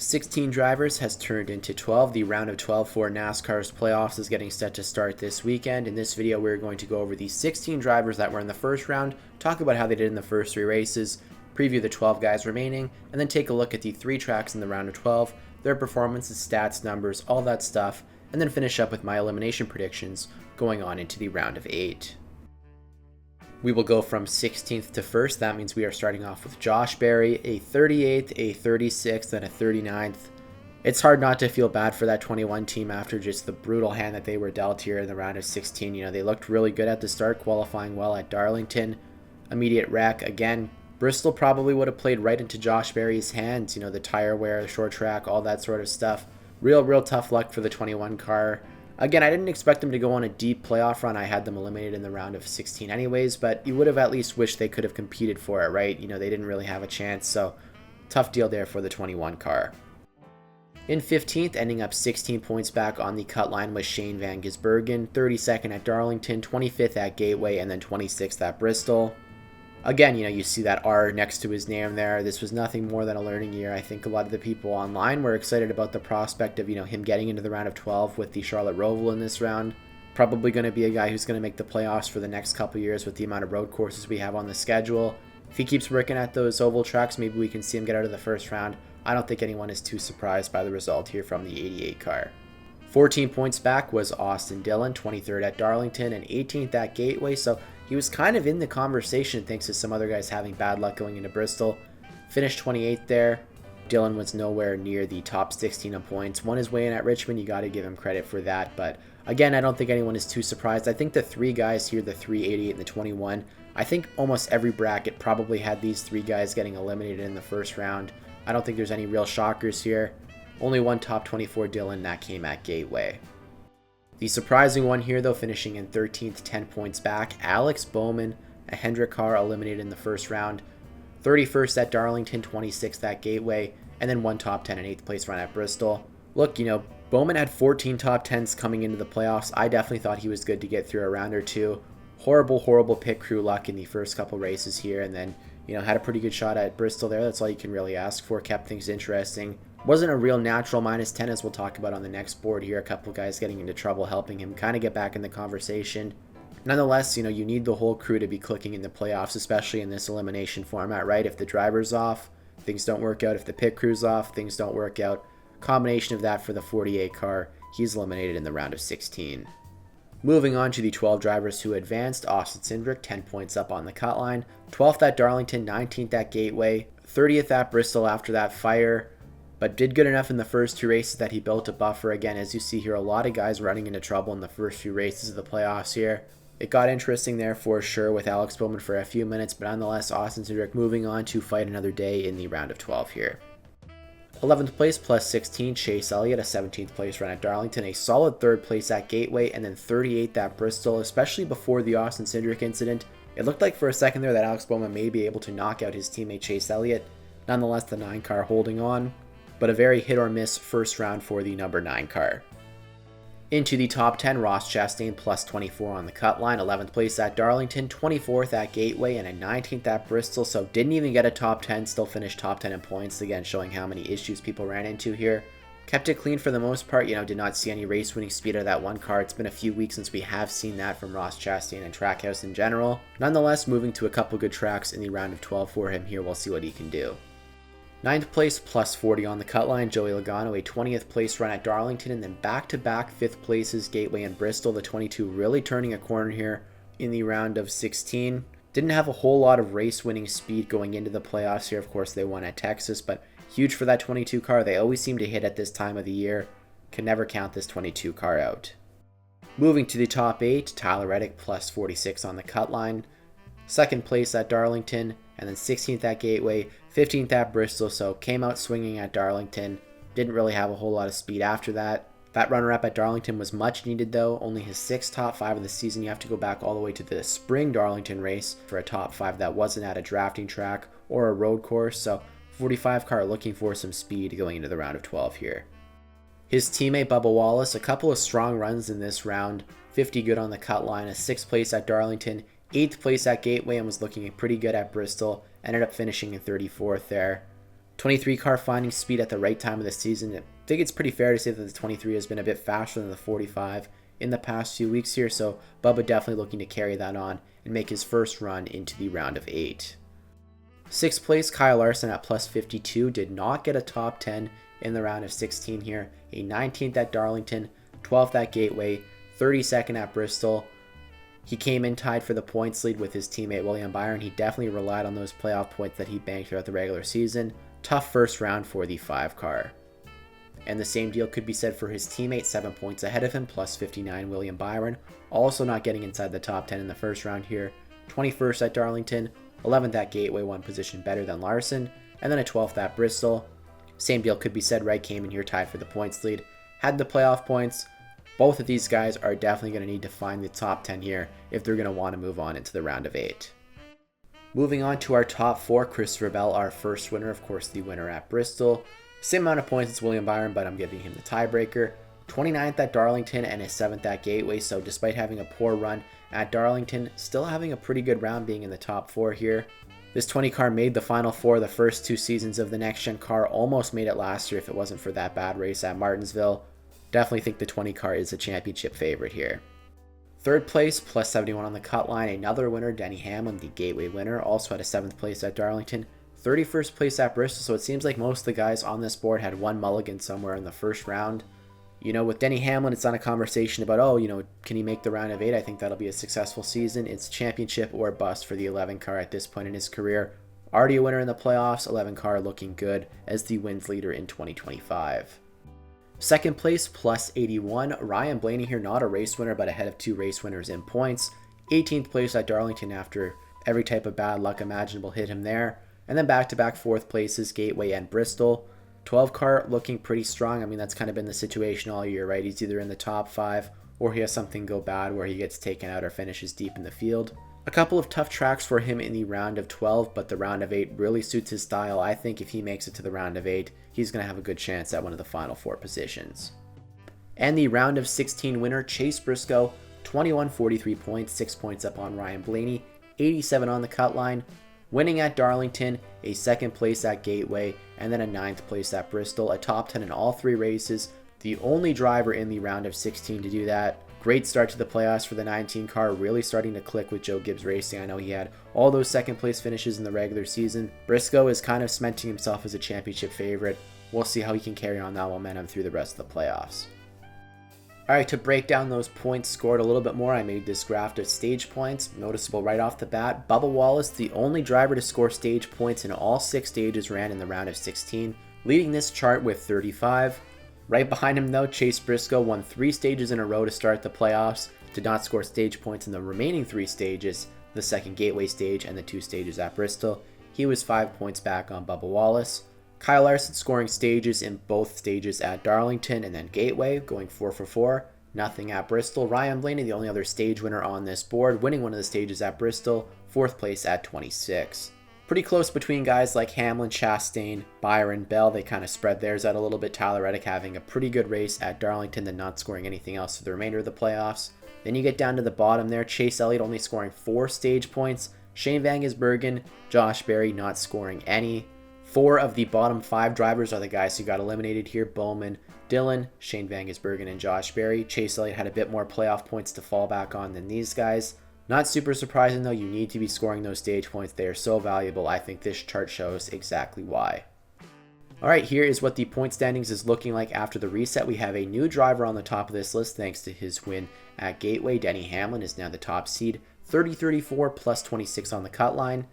16 drivers has turned into 12. The round of 12 for NASCAR's playoffs is getting set to start this weekend. In this video, we're going to go over the 16 drivers that were in the first round, talk about how they did in the first 3 races, preview the 12 guys remaining, and then take a look at the 3 tracks in the round of 12, their performances, stats, numbers, all that stuff, and then finish up with my elimination predictions going on into the round of 8. We will go from 16th to 1st. That means we are starting off with Josh Berry, a 38th, a 36th, and a 39th. It's hard not to feel bad for that 21 team after just the brutal hand that they were dealt here in the round of 16. You know, they looked really good at the start, qualifying well at Darlington. Immediate wreck. Again, Bristol probably would have played right into Josh Berry's hands. You know, the tire wear, the short track, all that sort of stuff. Real tough luck for the 21 car. Again, I didn't expect them to go on a deep playoff run. I had them eliminated in the round of 16 anyways, but you would have at least wished they could have competed for it, right? You know, they didn't really have a chance, so tough deal there for the 21 car. In 15th, ending up 16 points back on the cut line was Shane Van Gisbergen, 32nd at Darlington, 25th at Gateway, and then 26th at Bristol. Again, you know, you see that R next to his name there. This was nothing more than a learning year. I think a lot of the people online were excited about the prospect of, you know, him getting into the round of 12 with the Charlotte Roval in this round. Probably going to be a guy who's going to make the playoffs for the next couple years with the amount of road courses we have on the schedule. If he keeps working at those oval tracks, maybe we can see him get out of the first round. I don't think anyone is too surprised by the result here from the 88 car. 14 points back was Austin Dillon, 23rd at Darlington and 18th at Gateway, so he was kind of in the conversation thanks to some other guys having bad luck going into Bristol. Finished 28th there. Dillon was nowhere near the top 16 of points. Won his way in at Richmond, you got to give him credit for that, but again, I don't think anyone is too surprised. I think the 3 guys here, the 3, 88, and the 21, I think almost every bracket probably had these 3 guys getting eliminated in the first round. I don't think there's any real shockers here. Only one top 24 Dillon, that came at Gateway. The surprising one here, though, finishing in 13th, 10 points back, Alex Bowman, a Hendrick car, eliminated in the first round. 31st at Darlington, 26th at Gateway, and then one top 10 and 8th place run at Bristol. Look, you know, Bowman had 14 top 10s coming into the playoffs. I definitely thought he was good to get through a round or two. Horrible pit crew luck in the first couple races here, and then, you know, had a pretty good shot at Bristol there. That's all you can really ask for. Kept things interesting. Wasn't a real natural minus 10, as we'll talk about on the next board here. A couple guys getting into trouble, helping him kind of get back in the conversation. Nonetheless, you know, you need the whole crew to be clicking in the playoffs, especially in this elimination format, right? If the driver's off, things don't work out. If the pit crew's off, things don't work out. Combination of that for the 48 car. He's eliminated in the round of 16. Moving on to the 12 drivers who advanced, Austin Cindric, 10 points up on the cut line. 12th at Darlington, 19th at Gateway, 30th at Bristol after that fire, but did good enough in the first 2 races that he built a buffer. Again, as you see here, a lot of guys running into trouble in the first few races of the playoffs here. It got interesting there for sure with Alex Bowman for a few minutes, but nonetheless, Austin Cindric moving on to fight another day in the round of 12 here. 11th place plus 16, Chase Elliott, a 17th place run at Darlington, a solid 3rd place at Gateway, and then 38th at Bristol, especially before the Austin Cindric incident. It looked like for a second there that Alex Bowman may be able to knock out his teammate Chase Elliott. Nonetheless, the 9 car holding on, but a very hit or miss first round for the number 9 car. Into the top 10, Ross Chastain plus 24 on the cut line, 11th place at Darlington, 24th at Gateway, and a 19th at Bristol, so didn't even get a top 10, still finished top 10 in points, again showing how many issues people ran into here. Kept it clean for the most part, you know, did not see any race winning speed out of that one car. It's been a few weeks since we have seen that from Ross Chastain and Trackhouse in general. Nonetheless, moving to a couple good tracks in the round of 12 for him here, we'll see what he can do. 9th place plus 40 on the cut line, Joey Logano, a 20th place run at Darlington, and then back-to-back 5th places, Gateway and Bristol. The 22 really turning a corner here in the round of 16. Didn't have a whole lot of race-winning speed going into the playoffs here. Of course, they won at Texas, but huge for that 22 car. They always seem to hit at this time of the year. Can never count this 22 car out. Moving to the top 8, Tyler Reddick plus 46 on the cut line. 2nd place at Darlington, and then 16th at Gateway, 15th at Bristol, so came out swinging at Darlington. Didn't really have a whole lot of speed after that. That runner-up at Darlington was much needed though, only his 6th top 5 of the season. You have to go back all the way to the spring Darlington race for a top 5 that wasn't at a drafting track or a road course, so 45 car looking for some speed going into the round of 12 here. His teammate Bubba Wallace, a couple of strong runs in this round, 50 good on the cut line, a 6th place at Darlington, 8th place at Gateway, and was looking pretty good at Bristol. Ended up finishing in 34th there. 23 car finding speed at the right time of the season. I think it's pretty fair to say that the 23 has been a bit faster than the 45 in the past few weeks here, so Bubba definitely looking to carry that on and make his first run into the round of 8. 6th place, Kyle Larson at plus 52, did not get a top 10 in the round of 16 here. A 19th at Darlington, 12th at Gateway, 32nd at Bristol. He came in tied for the points lead with his teammate William Byron. He definitely relied on those playoff points that he banked throughout the regular season. Tough first round for the 5 car. And the same deal could be said for his teammate, 7 points ahead of him, plus 59, William Byron. Also not getting inside the top 10 in the first round here. 21st at Darlington, 11th at Gateway, 1 position better than Larson, and then a 12th at Bristol. Same deal could be said, Wright came in here tied for the points lead, had the playoff points. Both of these guys are definitely going to need to find the top 10 here if they're going to want to move on into the round of 8. Moving on to our top 4, Chris Roval, our first winner, of course the winner at Bristol. Same amount of points as William Byron, but I'm giving him the tiebreaker. 29th at Darlington and his 7th at Gateway, so despite having a poor run at Darlington, still having a pretty good round being in the top 4 here. This 20 car made the Final Four the first 2 seasons of the Next Gen car, almost made it last year if it wasn't for that bad race at Martinsville. Definitely think the 20 car is a championship favorite here. 3rd place, plus 71 on the cut line, another winner, Denny Hamlin, the Gateway winner, also had a 7th place at Darlington. 31st place at Bristol, so it seems like most of the guys on this board had one mulligan somewhere in the first round. You know, with Denny Hamlin, it's not a conversation about, oh, you know, can he make the round of 8? I think that'll be a successful season. It's championship or bust for the 11 car at this point in his career. Already a winner in the playoffs, 11 car looking good as the wins leader in 2025. 2nd place, plus 81. Ryan Blaney here, not a race winner, but ahead of 2 race winners in points. 18th place at Darlington after every type of bad luck imaginable hit him there. And then back-to-back 4th places, Gateway and Bristol. 12 car looking pretty strong. I mean, that's kind of been the situation all year, right? He's either in the top 5 or he has something go bad where he gets taken out or finishes deep in the field. A couple of tough tracks for him in the round of 12, but the round of 8 really suits his style. I think if he makes it to the round of 8, he's going to have a good chance at one of the final 4 positions. And the round of 16 winner, Chase Briscoe, 21-43 points, 6 points up on Ryan Blaney, 87 on the cut line. Winning at Darlington, a 2nd place at Gateway, and then a 9th place at Bristol, a top 10 in all 3 races. The only driver in the round of 16 to do that. Great start to the playoffs for the 19 car, really starting to click with Joe Gibbs Racing. I know he had all those 2nd place finishes in the regular season. Briscoe is kind of cementing himself as a championship favorite. We'll see how he can carry on that momentum through the rest of the playoffs. Alright, to break down those points scored a little bit more, I made this graph of stage points. Noticeable right off the bat, Bubba Wallace, the only driver to score stage points in all 6 stages, ran in the round of 16, leading this chart with 35. Right behind him though, Chase Briscoe won 3 stages in a row to start the playoffs, did not score stage points in the remaining 3 stages, the 2nd Gateway stage and the 2 stages at Bristol. He was 5 points back on Bubba Wallace. Kyle Larson scoring stages in both stages at Darlington and then Gateway, going 4 for 4. Nothing at Bristol. Ryan Blaney, the only other stage winner on this board, winning one of the stages at Bristol, 4th place at 26. Pretty close between guys like Hamlin, Chastain, Byron, Bell. They kind of spread theirs out a little bit. Tyler Reddick having a pretty good race at Darlington, then not scoring anything else for the remainder of the playoffs. Then you get down to the bottom there. Chase Elliott only scoring 4 stage points. Shane Van Gisbergen, Josh Berry not scoring any. 4 of the bottom 5 drivers are the guys who got eliminated here. Bowman, Dillon, Shane Van Gisbergen, and Josh Berry. Chase Elliott had a bit more playoff points to fall back on than these guys. Not super surprising though, you need to be scoring those stage points. They are so valuable. I think this chart shows exactly why. Alright, here is what the point standings is looking like after the reset. We have a new driver on the top of this list thanks to his win at Gateway. Denny Hamlin is now the top seed. 30-34 plus 26 on the cut line.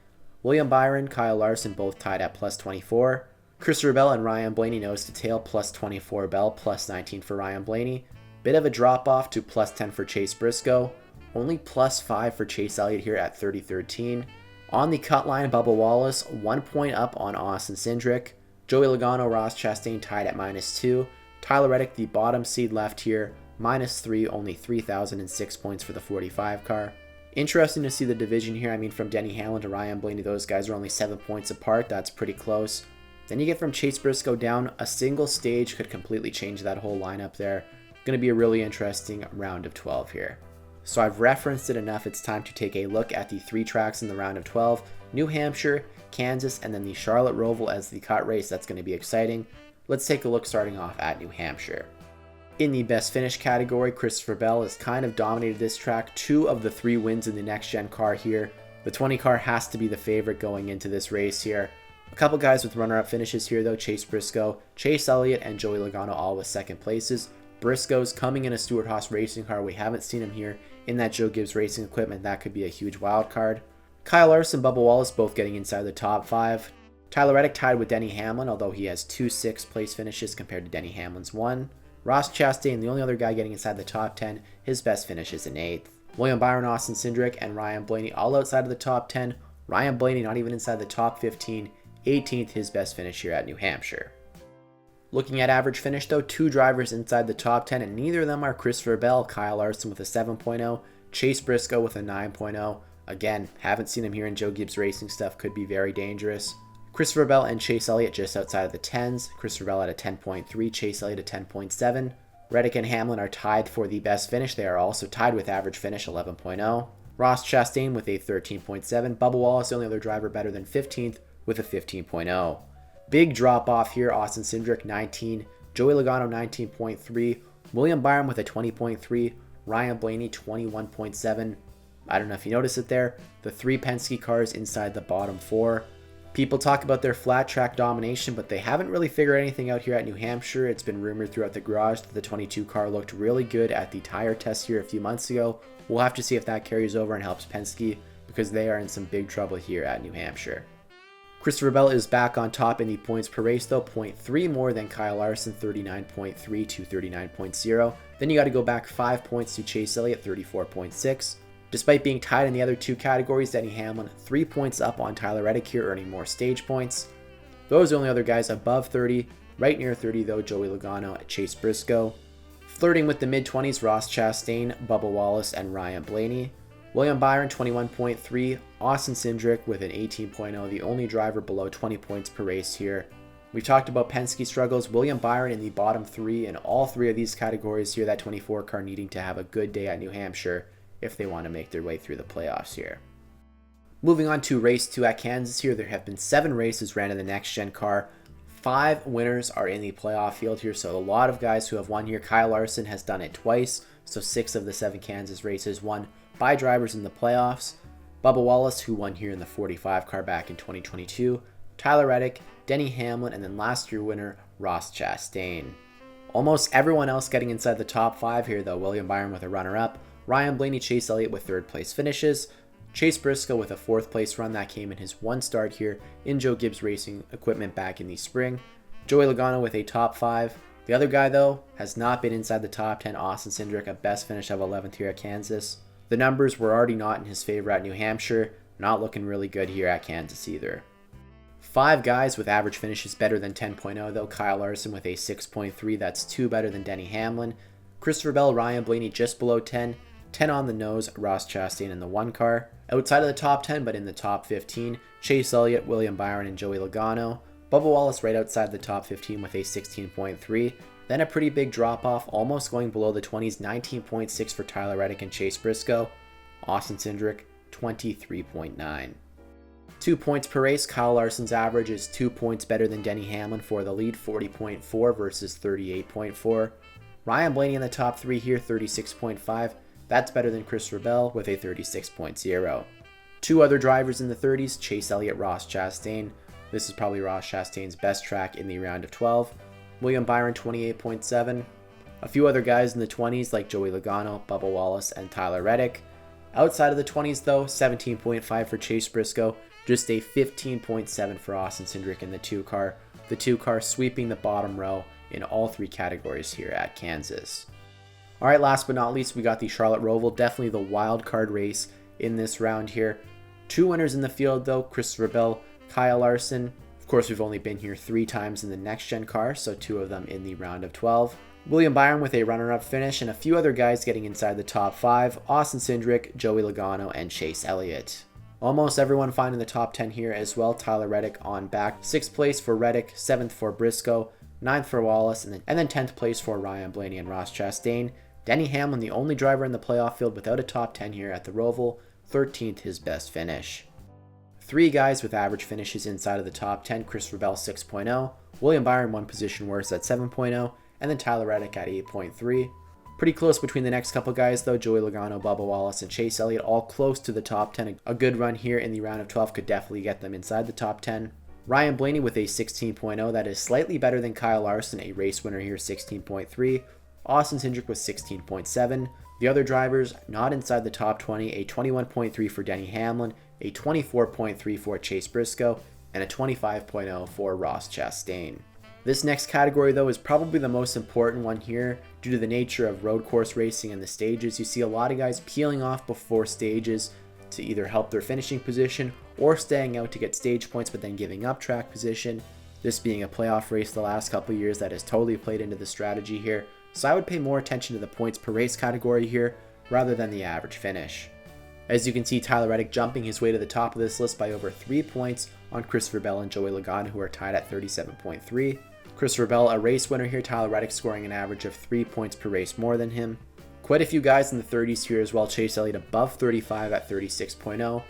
William Byron, Kyle Larson both tied at plus 24. Chris Roval and Ryan Blaney nose to tail, plus 24 Bell, plus 19 for Ryan Blaney. Bit of a drop off to plus 10 for Chase Briscoe. Only plus 5 for Chase Elliott here at 30-13. On the cut line, Bubba Wallace, 1 point up on Austin Cindric. Joey Logano, Ross Chastain tied at -2. Tyler Reddick, the bottom seed left here, -3, only 3,006 points for the 45 car. Interesting to see the division here. I mean, from Denny Hamlin to Ryan Blaney, those guys are only 7 points apart. That's pretty close. Then you get from Chase Briscoe down. A single stage could completely change that whole lineup there. Going to be a really interesting round of 12 here. So I've referenced it enough. It's time to take a look at the 3 tracks in the round of 12. New Hampshire, Kansas, and then the Charlotte Roval as the cut race. That's going to be exciting. Let's take a look starting off at New Hampshire. In the best finish category, Christopher Bell has kind of dominated this track. 2 of the 3 wins in the next gen car here. The 20 car has to be the favorite going into this race here. A couple guys with runner-up finishes here though: Chase Briscoe, Chase Elliott, and Joey Logano all with second places. Briscoe's coming in a Stewart-Haas racing car. We haven't seen him here in that Joe Gibbs Racing equipment. That could be a huge wild card. Kyle Larson, Bubba Wallace both getting inside the top 5. Tyler Reddick tied with Denny Hamlin, although he has 2 6th place finishes compared to Denny Hamlin's 1. Ross Chastain, the only other guy getting inside the top 10, his best finish is an 8th. William Byron, Austin Cindric, and Ryan Blaney all outside of the top 10. Ryan Blaney not even inside the top 15, 18th his best finish here at New Hampshire. Looking at average finish though, 2 drivers inside the top 10, and neither of them are Christopher Bell. Kyle Larson with a 7.0, Chase Briscoe with a 9.0. Again, haven't seen him here in Joe Gibbs Racing stuff, could be very dangerous. Christopher Bell and Chase Elliott just outside of the 10s. Christopher Bell at a 10.3, Chase Elliott at 10.7. Reddick and Hamlin are tied for the best finish. They are also tied with average finish 11.0. Ross Chastain with a 13.7. Bubba Wallace, the only other driver better than 15th, with a 15.0. Big drop off here: Austin Cindric 19, Joey Logano 19.3, William Byron with a 20.3, Ryan Blaney 21.7. I don't know if you noticed it there, the 3 Penske cars inside the bottom 4. People talk about their flat track domination, but they haven't really figured anything out here at New Hampshire. It's been rumored throughout the garage that the 22 car looked really good at the tire test here a few months ago. We'll have to see if that carries over and helps Penske, because they are in some big trouble here at New Hampshire. Christopher Bell is back on top in the points per race though, 0.3 more than Kyle Larson, 39.3 to 39.0. Then you got to go back 5 points to Chase Elliott, 34.6. Despite being tied in the other 2 categories, Denny Hamlin 3 points up on Tyler Reddick here, earning more stage points. Those are the only other guys above 30. Right near 30 though, Joey Logano and Chase Briscoe. Flirting with the mid-20s, Ross Chastain, Bubba Wallace, and Ryan Blaney. William Byron 21.3, Austin Cindric with an 18.0, the only driver below 20 points per race here. We talked about Penske struggles. William Byron in the bottom 3 in all 3 of these categories here, that 24 car needing to have a good day at New Hampshire if they want to make their way through the playoffs here. Moving on to race 2 at Kansas here, there have been 7 races ran in the next gen car. 5 winners are in the playoff field here, so a lot of guys who have won here. Kyle Larson has done it twice, so 6 of the 7 Kansas races won by drivers in the playoffs. Bubba Wallace, who won here in the 45 car back in 2022. Tyler Reddick, Denny Hamlin, and then last year winner Ross Chastain. Almost everyone else getting inside the top 5 here though. William Byron with a runner-up, Ryan Blaney, Chase Elliott with 3rd place finishes, Chase Briscoe with a 4th place run. That came in his 1 start here in Joe Gibbs Racing equipment back in the spring. Joey Logano with a top 5. The other guy though has not been inside the top 10, Austin Cindric, a best finish of 11th here at Kansas. The numbers were already not in his favor at New Hampshire, not looking really good here at Kansas either. 5 guys with average finishes better than 10.0 though. Kyle Larson with a 6.3, that's 2 better than Denny Hamlin. Christopher Bell, Ryan Blaney just below 10, 10 on the nose, Ross Chastain in the 1 car. Outside of the top 10 but in the top 15, Chase Elliott, William Byron, and Joey Logano. Bubba Wallace right outside the top 15 with a 16.3. Then a pretty big drop off, almost going below the 20s, 19.6 for Tyler Reddick and Chase Briscoe. Austin Cindric, 23.9. 2 points per race, Kyle Larson's average is 2 points better than Denny Hamlin for the lead, 40.4 versus 38.4. Ryan Blaney in the top 3 here, 36.5. That's better than Christopher Bell with a 36.0. 2 other drivers in the 30s, Chase Elliott, Ross Chastain. This is probably Ross Chastain's best track in the round of 12. William Byron, 28.7. A few other guys in the 20s like Joey Logano, Bubba Wallace, and Tyler Reddick. Outside of the 20s though, 17.5 for Chase Briscoe, just a 15.7 for Austin Cindric in the 2 car. The 2 car sweeping the bottom row in all 3 categories here at Kansas. Alright, last but not least, we got the Charlotte Roval, definitely the wild card race in this round here. 2 winners in the field though, Christopher Bell, Kyle Larson. Of course, we've only been here 3 times in the next gen car, so 2 of them in the round of 12. William Byron with a runner-up finish, and a few other guys getting inside the top 5, Austin Cindric, Joey Logano, and Chase Elliott. Almost everyone finding the top 10 here as well. Tyler Reddick on back, 6th place for Reddick, 7th for Briscoe, 9th for Wallace, and then 10th place for Ryan Blaney and Ross Chastain. Denny Hamlin, the only driver in the playoff field without a top 10 here at the Roval, 13th his best finish. Three guys with average finishes inside of the top 10, Chris Roval 6.0, William Byron one position worse at 7.0, and then Tyler Reddick at 8.3. Pretty close between the next couple guys though, Joey Logano, Bubba Wallace, and Chase Elliott, all close to the top 10. A good run here in the round of 12 could definitely get them inside the top 10. Ryan Blaney with a 16.0, that is slightly better than Kyle Larson, a race winner here, 16.3. Austin Cindric with 16.7. The other drivers not inside the top 20, a 21.3 for Denny Hamlin, a 24.3 for Chase Briscoe, and a 25.0 for Ross Chastain. This next category though is probably the most important one here due to the nature of road course racing and the stages. You see a lot of guys peeling off before stages to either help their finishing position or staying out to get stage points but then giving up track position. This being a playoff race the last couple of years, that has totally played into the strategy here. So I would pay more attention to the points per race category here rather than the average finish. As you can see, Tyler Reddick jumping his way to the top of this list by over 3 points on Christopher Bell and Joey Logano, who are tied at 37.3. Christopher Bell, a race winner here, Tyler Reddick scoring an average of 3 points per race more than him. Quite a few guys in the 30s here as well, Chase Elliott above 35 at 36.0.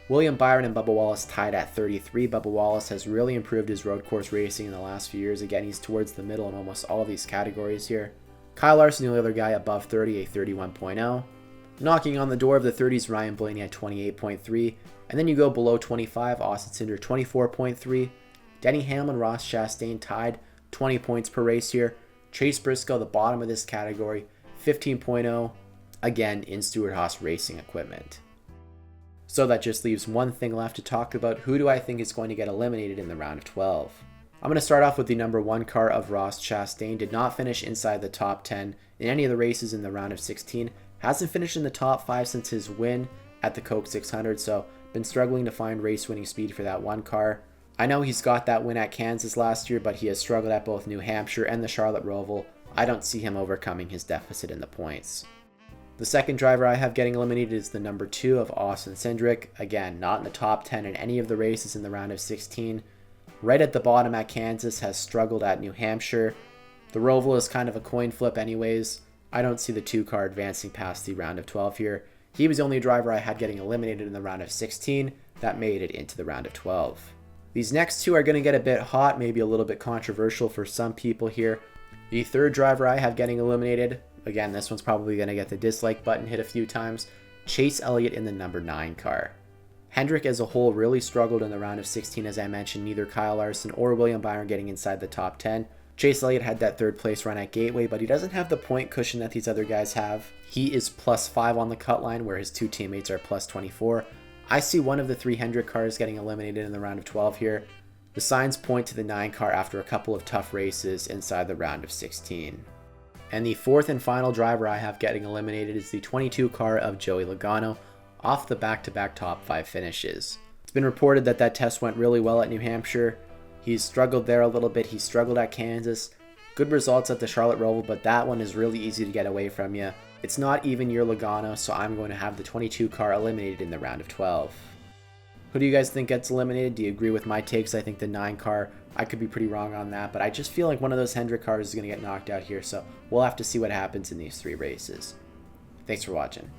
William Byron and Bubba Wallace tied at 33. Bubba Wallace has really improved his road course racing in the last few years. Again, he's towards the middle in almost all of these categories here. Kyle Larson, the only other guy above 30, a 31.0. Knocking on the door of the 30s, Ryan Blaney at 28.3. And then you go below 25, Austin Cindric 24.3. Denny Hamlin, Ross Chastain tied 20 points per race here. Chase Briscoe, the bottom of this category, 15.0, again in Stewart-Haas racing equipment. So that just leaves one thing left to talk about. Who do I think is going to get eliminated in the round of 12? I'm going to start off with the number 1 car of Ross Chastain. Did not finish inside the top 10 in any of the races in the round of 16. Hasn't finished in the top 5 since his win at the Coke 600, so been struggling to find race winning speed for that one car. I know he's got that win at Kansas last year, but he has struggled at both New Hampshire and the Charlotte Roval. I don't see him overcoming his deficit in the points. The second driver I have getting eliminated is the number 2 of Austin Cindric. Again, not in the top 10 in any of the races in the round of 16. Right at the bottom at Kansas, has struggled at New Hampshire. The Roval is kind of a coin flip anyways. I don't see the 2 car advancing past the round of 12 here. He was the only driver I had getting eliminated in the round of 16 that made it into the round of 12. These next 2 are going to get a bit hot, maybe a little bit controversial for some people here. The third driver I have getting eliminated, again, this one's probably going to get the dislike button hit a few times, Chase Elliott in the number 9 car. Hendrick as a whole really struggled in the round of 16, as I mentioned, neither Kyle Larson or William Byron getting inside the top 10. Chase Elliott had that 3rd place run at Gateway, but he doesn't have the point cushion that these other guys have. He is +5 on the cut line, where his 2 teammates are +24. I see one of the 3 Hendrick cars getting eliminated in the round of 12 here. The signs point to the 9 car after a couple of tough races inside the round of 16. And the 4th and final driver I have getting eliminated is the 22 car of Joey Logano, off the back-to-back top 5 finishes. It's been reported that that test went really well at New Hampshire. He's struggled there a little bit. He struggled at Kansas. Good results at the Charlotte Roval, but that one is really easy to get away from you. It's not even your Logano, so I'm going to have the 22 car eliminated in the round of 12. Who do you guys think gets eliminated? Do you agree with my takes? I think the 9 car, I could be pretty wrong on that, but I just feel like one of those Hendrick cars is going to get knocked out here, so we'll have to see what happens in these 3 races. Thanks for watching.